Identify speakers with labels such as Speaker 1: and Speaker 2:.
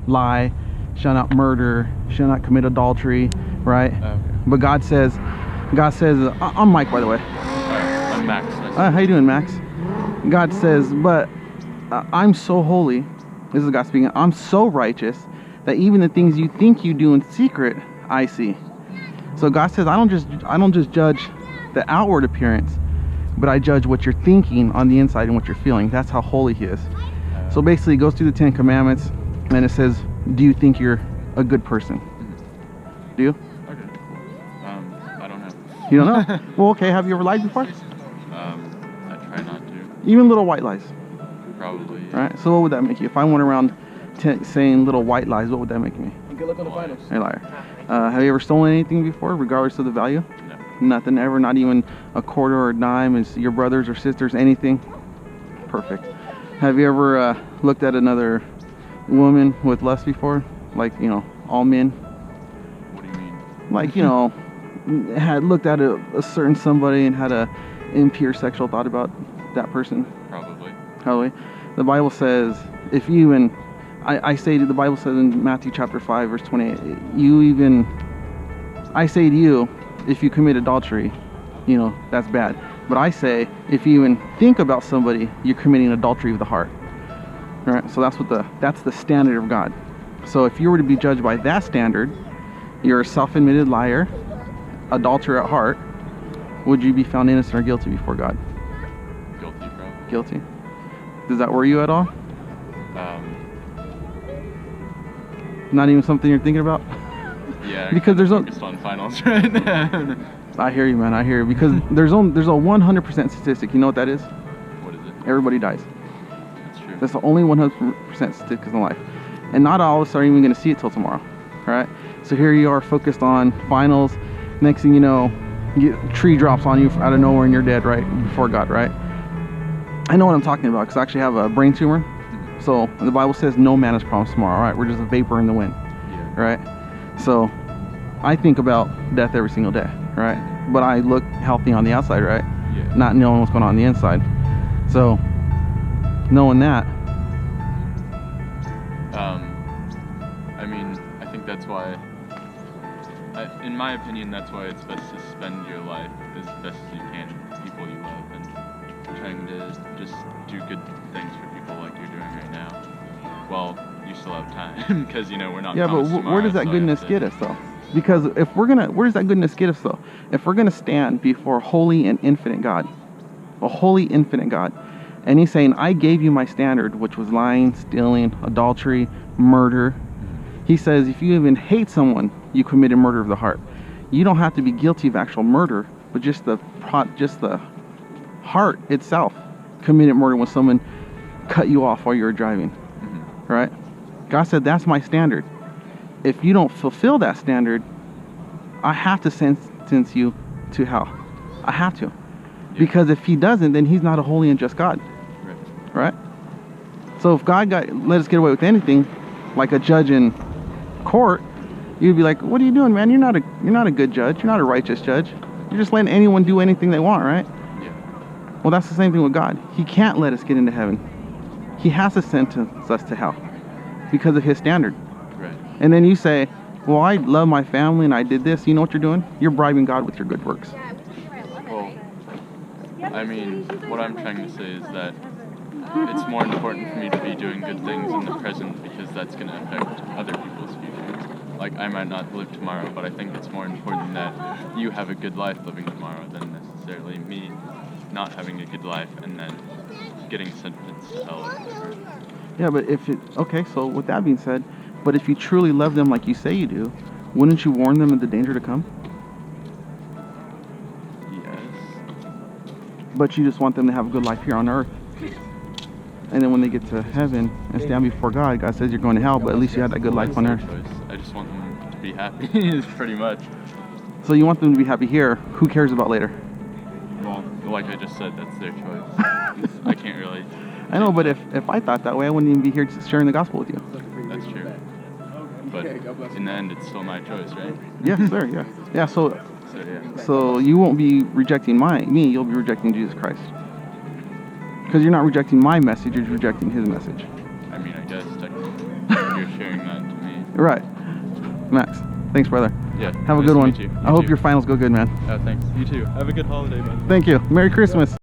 Speaker 1: lie, shall not murder, shall not commit adultery, right?
Speaker 2: Okay.
Speaker 1: But God says, I'm Mike, by the way.
Speaker 2: I'm Max. Nice
Speaker 1: How you doing, Max? God says, but I'm so holy. This is God speaking. I'm so righteous that even the things you think you do in secret, I see. So God says, I don't just judge the outward appearance, but I judge what you're thinking on the inside and what you're feeling. That's how holy He is. So basically, it goes through the 10 Commandments, and it says, do you think you're a good person? Do you?
Speaker 2: Okay. I don't know.
Speaker 1: You don't know? Well, okay. Have you ever lied before?
Speaker 2: I try not to.
Speaker 1: Even little white lies.
Speaker 2: Probably.
Speaker 1: All right. So what would that make you? If I went around saying little white lies, what would that make me?
Speaker 3: Good luck on the finals.
Speaker 1: A liar. Have you ever stolen anything before, regardless of the value?
Speaker 2: No.
Speaker 1: Nothing ever, not even a quarter or a dime. Is your brothers or sisters anything? Perfect. Have you ever looked at another woman with lust before? Like, all men?
Speaker 2: What do you mean?
Speaker 1: Like, had looked at a certain somebody and had a impure sexual thought about that person? Probably. The Bible says, if you even, the Bible says in Matthew chapter 5, verse 28, I say to you, if you commit adultery, that's bad. But I say, if you even think about somebody, you're committing adultery of the heart. All right? So that's the standard of God. So if you were to be judged by that standard, you're a self-admitted liar, adulterer at heart. Would you be found innocent or guilty before God?
Speaker 2: Guilty, probably.
Speaker 1: Guilty. Does that worry you at all? Not even something you're thinking about?
Speaker 2: Yeah.
Speaker 1: Because there's
Speaker 2: focused on finals right now.
Speaker 1: I hear you, man. I hear you. Because there's a 100% statistic. You know what that is?
Speaker 2: What is it?
Speaker 1: Everybody dies.
Speaker 2: That's true.
Speaker 1: That's the only 100% statistic in life. And not all of us are even going to see it till tomorrow. Right? So here you are focused on finals. Next thing you know, tree drops on you out of nowhere and you're dead, right? Before God, right? I know what I'm talking about because I actually have a brain tumor. So the Bible says no man is promised tomorrow, right? We're just a vapor in the wind, right? So I think about death every single day, right? But I look healthy on the outside, right?
Speaker 2: Yeah.
Speaker 1: Not knowing what's going on the inside. So knowing that.
Speaker 2: I mean, I think that's why, in my opinion, that's why it's best to spend your life as best as you can with people you love and trying to just do good things for people like you're doing right now. Well, you still have time because we're not.
Speaker 1: Yeah, but where does that goodness get us though? Because where does that goodness get us though? If we're gonna stand before holy and infinite God, a holy infinite God, and He's saying, "I gave you my standard, which was lying, stealing, adultery, murder." He says, if you even hate someone, you committed murder of the heart. You don't have to be guilty of actual murder, but just the heart itself committed murder when someone cut you off while you were driving. Right? God said, that's my standard. If you don't fulfill that standard, I have to sentence you to hell. I have to. Yeah. Because if He doesn't, then He's not a holy and just God. Right? So if God let us get away with anything, like a judge in court, you'd be like, what are you doing, man? You're not a good judge. You're not a righteous judge. You're just letting anyone do anything they want, right?
Speaker 2: Yeah.
Speaker 1: Well, that's the same thing with God. He can't let us get into heaven. He has to sentence us to hell because of His standard.
Speaker 2: Right.
Speaker 1: And then you say, well, I love my family and I did this. You know what you're doing? You're bribing God with your good works.
Speaker 2: Well, I mean, what I'm trying to say is that it's more important for me to be doing good things in the present because that's going to affect other people's future. Like, I might not live tomorrow, but I think it's more important that you have a good life living tomorrow than necessarily me not having a good life and then getting sentenced to hell or whatever.
Speaker 1: Yeah, but okay, so with that being said, but if you truly love them like you say you do, wouldn't you warn them of the danger to come?
Speaker 2: Yes.
Speaker 1: But you just want them to have a good life here on earth. And then when they get to heaven and stand before God, God says you're going to hell, but at least you had that good life on earth.
Speaker 2: I just want them to be happy, pretty much.
Speaker 1: So you want them to be happy here. Who cares about later?
Speaker 2: Well, like I just said, that's their choice. I can't really...
Speaker 1: I know, but if I thought that way, I wouldn't even be here sharing the gospel with you.
Speaker 2: That's true. But in the end, it's still my choice, right?
Speaker 1: Yeah, sir, yeah. Yeah,
Speaker 2: So
Speaker 1: so you won't be rejecting me, you'll be rejecting Jesus Christ. Because you're not rejecting my message, you're rejecting His message.
Speaker 2: I mean, I guess technically. sharing that to me.
Speaker 1: Right. Max, thanks, brother.
Speaker 2: Yeah.
Speaker 1: Have a
Speaker 2: nice
Speaker 1: good
Speaker 2: to
Speaker 1: one.
Speaker 2: meet you.
Speaker 1: I hope
Speaker 2: too.
Speaker 1: your finals go good, man.
Speaker 2: Thanks. You too. Have a good holiday, man.
Speaker 1: Thank you. Merry Christmas.